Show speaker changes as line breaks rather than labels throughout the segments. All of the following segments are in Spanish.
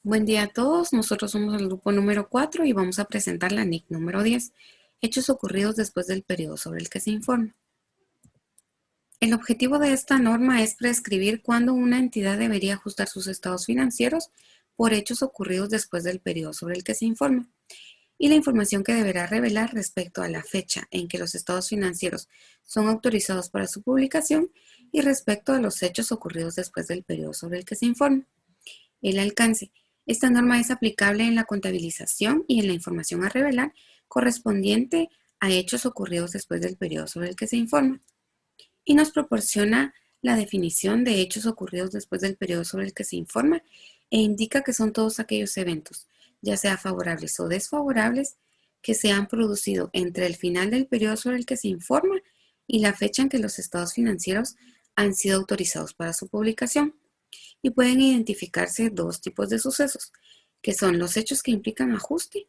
Buen día a todos, nosotros somos el grupo número 4 y vamos a presentar la NIC número 10, hechos ocurridos después del periodo sobre el que se informa. El objetivo de esta norma es prescribir cuándo una entidad debería ajustar sus estados financieros por hechos ocurridos después del periodo sobre el que se informa, y la información que deberá revelar respecto a la fecha en que los estados financieros son autorizados para su publicación y respecto a los hechos ocurridos después del periodo sobre el que se informa. El alcance. Esta norma es aplicable en la contabilización y en la información a revelar correspondiente a hechos ocurridos después del periodo sobre el que se informa, y nos proporciona la definición de hechos ocurridos después del periodo sobre el que se informa e indica que son todos aquellos eventos, ya sea favorables o desfavorables, que se han producido entre el final del periodo sobre el que se informa y la fecha en que los estados financieros han sido autorizados para su publicación. Y pueden identificarse dos tipos de sucesos, que son los hechos que implican ajuste,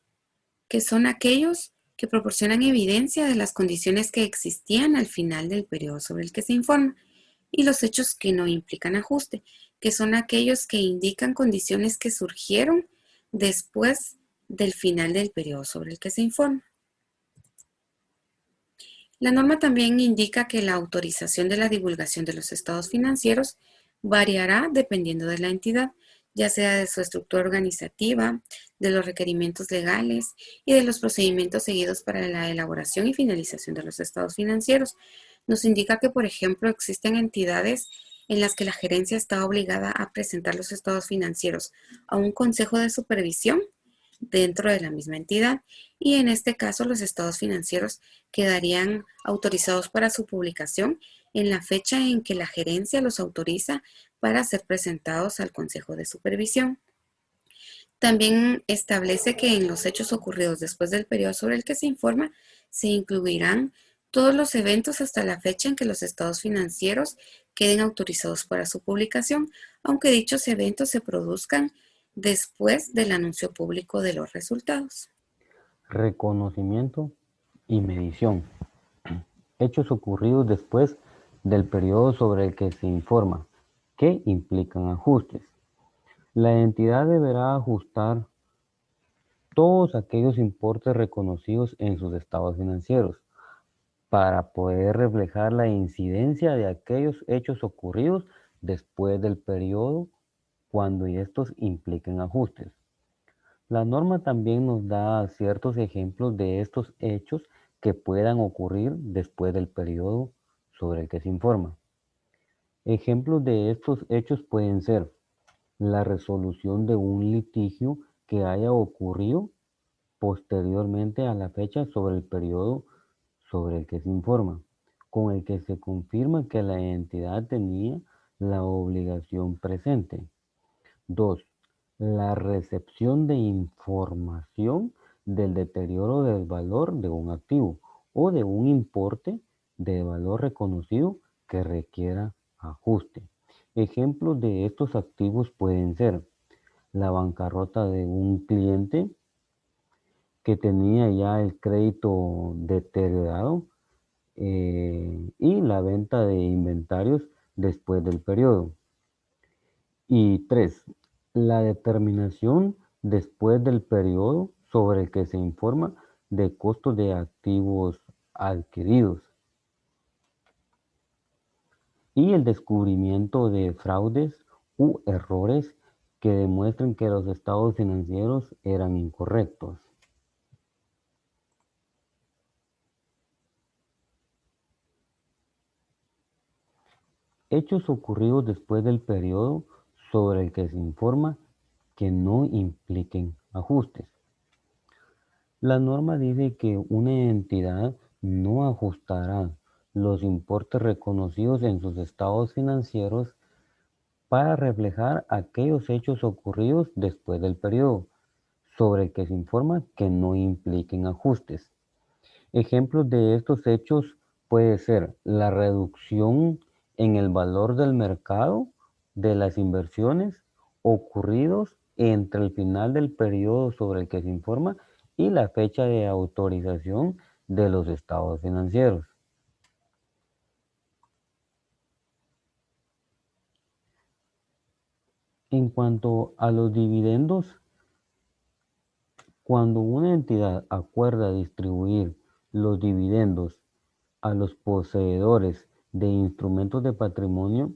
que son aquellos que proporcionan evidencia de las condiciones que existían al final del periodo sobre el que se informa, y los hechos que no implican ajuste, que son aquellos que indican condiciones que surgieron después del final del periodo sobre el que se informa. La norma también indica que la autorización de la divulgación de los estados financieros variará dependiendo de la entidad, ya sea de su estructura organizativa, de los requerimientos legales y de los procedimientos seguidos para la elaboración y finalización de los estados financieros. Nos indica que, por ejemplo, existen entidades en las que la gerencia está obligada a presentar los estados financieros a un consejo de supervisión dentro de la misma entidad, y en este caso los estados financieros quedarían autorizados para su publicación en la fecha en que la gerencia los autoriza para ser presentados al Consejo de Supervisión. También establece que en los hechos ocurridos después del periodo sobre el que se informa se incluirán todos los eventos hasta la fecha en que los estados financieros queden autorizados para su publicación, aunque dichos eventos se produzcan después del anuncio público de los resultados.
Reconocimiento y medición. Hechos ocurridos después del periodo sobre el que se informa, que implican ajustes. La entidad deberá ajustar todos aquellos importes reconocidos en sus estados financieros para poder reflejar la incidencia de aquellos hechos ocurridos después del periodo cuando estos impliquen ajustes. La norma también nos da ciertos ejemplos de estos hechos que puedan ocurrir después del periodo sobre el que se informa. Ejemplos de estos hechos pueden ser la resolución de un litigio que haya ocurrido posteriormente a la fecha sobre el periodo sobre el que se informa, con el que se confirma que la entidad tenía la obligación presente. 2. La recepción de información del deterioro del valor de un activo o de un importe de valor reconocido que requiera ajuste. Ejemplos de estos activos pueden ser la bancarrota de un cliente que tenía ya el crédito deteriorado y la venta de inventarios después del periodo. Y 3, la determinación después del periodo sobre el que se informa de costos de activos adquiridos y el descubrimiento de fraudes u errores que demuestren que los estados financieros eran incorrectos. Hechos ocurridos después del periodo sobre el que se informa que no impliquen ajustes. La norma dice que una entidad no ajustará los importes reconocidos en sus estados financieros para reflejar aquellos hechos ocurridos después del periodo sobre el que se informa que no impliquen ajustes. Ejemplos de estos hechos puede ser la reducción en el valor del mercado de las inversiones ocurridos entre el final del periodo sobre el que se informa y la fecha de autorización de los estados financieros. En cuanto a los dividendos, cuando una entidad acuerda distribuir los dividendos a los poseedores de instrumentos de patrimonio,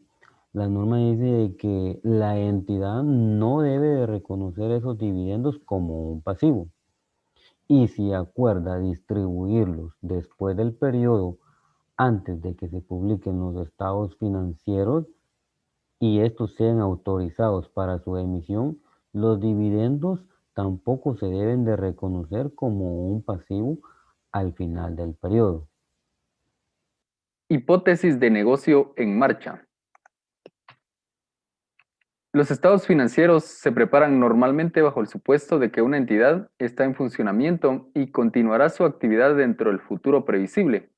la norma dice de que la entidad no debe de reconocer esos dividendos como un pasivo. Y si acuerda distribuirlos después del periodo antes de que se publiquen los estados financieros y estos sean autorizados para su emisión, los dividendos tampoco se deben de reconocer como un pasivo al final del periodo.
Hipótesis de negocio en marcha. Los estados financieros se preparan normalmente bajo el supuesto de que una entidad está en funcionamiento y continuará su actividad dentro del futuro previsible.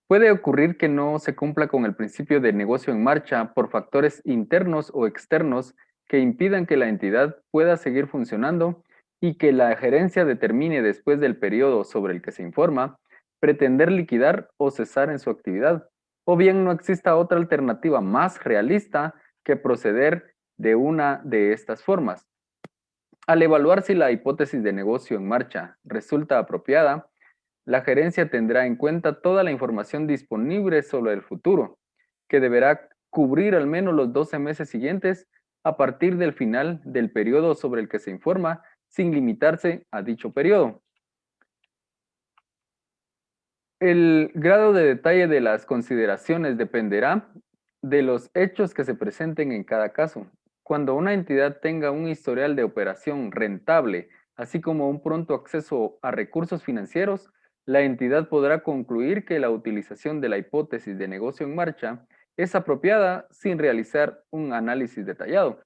Puede ocurrir que no se cumpla con el principio de negocio en marcha por factores internos o externos que impidan que la entidad pueda seguir funcionando y que la gerencia determine después del periodo sobre el que se informa pretender liquidar o cesar en su actividad, o bien no exista otra alternativa más realista que proceder de una de estas formas. Al evaluar si la hipótesis de negocio en marcha resulta apropiada, la gerencia tendrá en cuenta toda la información disponible sobre el futuro, que deberá cubrir al menos los 12 meses siguientes a partir del final del periodo sobre el que se informa, sin limitarse a dicho periodo. El grado de detalle de las consideraciones dependerá de los hechos que se presenten en cada caso. Cuando una entidad tenga un historial de operación rentable, así como un pronto acceso a recursos financieros, la entidad podrá concluir que la utilización de la hipótesis de negocio en marcha es apropiada sin realizar un análisis detallado.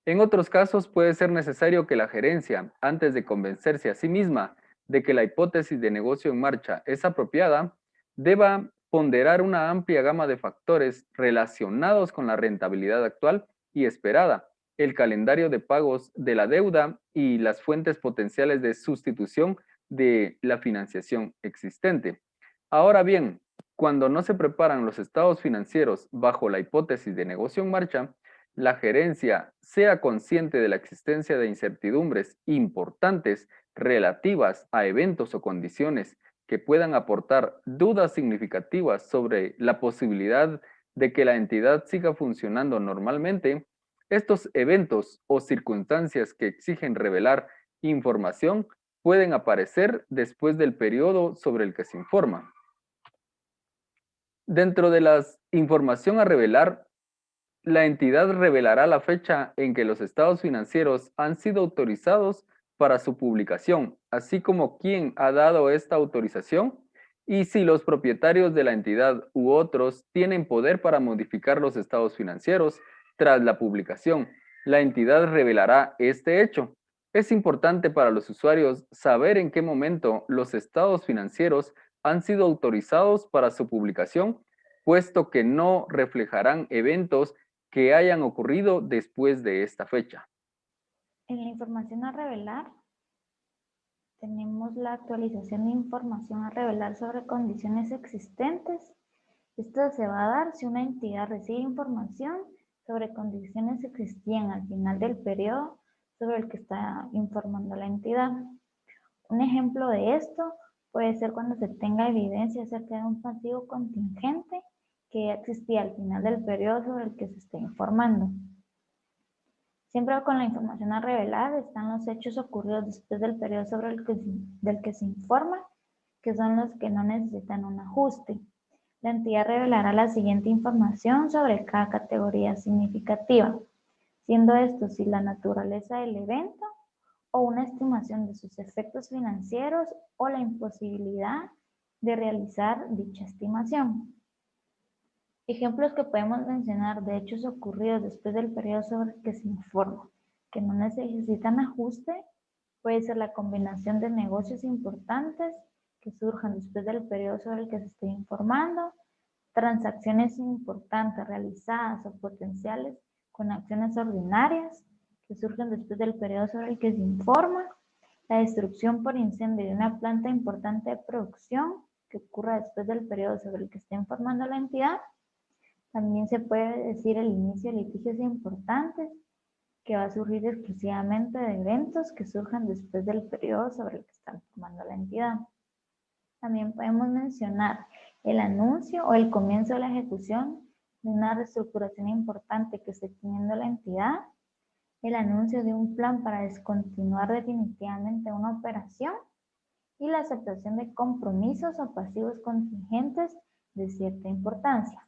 En otros casos puede ser necesario que la gerencia, antes de convencerse a sí misma de que la hipótesis de negocio en marcha es apropiada, deba ponderar una amplia gama de factores relacionados con la rentabilidad actual y esperada, el calendario de pagos de la deuda y las fuentes potenciales de sustitución de la financiación existente. Ahora bien, cuando no se preparan los estados financieros bajo la hipótesis de negocio en marcha, la gerencia sea consciente de la existencia de incertidumbres importantes relativas a eventos o condiciones que puedan aportar dudas significativas sobre la posibilidad de que la entidad siga funcionando normalmente, estos eventos o circunstancias que exigen revelar información pueden aparecer después del periodo sobre el que se informa. Dentro de la información a revelar, la entidad revelará la fecha en que los estados financieros han sido autorizados para su publicación, así como quién ha dado esta autorización y si los propietarios de la entidad u otros tienen poder para modificar los estados financieros tras la publicación. La entidad revelará este hecho. Es importante para los usuarios saber en qué momento los estados financieros han sido autorizados para su publicación, puesto que no reflejarán eventos que hayan ocurrido después de esta fecha.
En la información a revelar, tenemos la actualización de información a revelar sobre condiciones existentes. Esto se va a dar si una entidad recibe información sobre condiciones que existían al final del periodo sobre el que está informando la entidad. Un ejemplo de esto puede ser cuando se tenga evidencia acerca de un pasivo contingente que existía al final del periodo sobre el que se está informando. Siempre con la información a revelar están los hechos ocurridos después del periodo sobre del que se informa, que son los que no necesitan un ajuste. La entidad revelará la siguiente información sobre cada categoría significativa, siendo esto si la naturaleza del evento o una estimación de sus efectos financieros o la imposibilidad de realizar dicha estimación. Ejemplos que podemos mencionar de hechos ocurridos después del periodo sobre el que se informa, que no necesitan ajuste, puede ser la combinación de negocios importantes que surjan después del periodo sobre el que se esté informando, transacciones importantes realizadas o potenciales con acciones ordinarias que surgen después del periodo sobre el que se informa, la destrucción por incendio de una planta importante de producción que ocurra después del periodo sobre el que esté informando la entidad. También se puede decir el inicio de litigios importantes que va a surgir exclusivamente de eventos que surjan después del periodo sobre el que está formando la entidad. También podemos mencionar el anuncio o el comienzo de la ejecución de una reestructuración importante que esté teniendo la entidad, el anuncio de un plan para descontinuar definitivamente una operación y la aceptación de compromisos o pasivos contingentes de cierta importancia.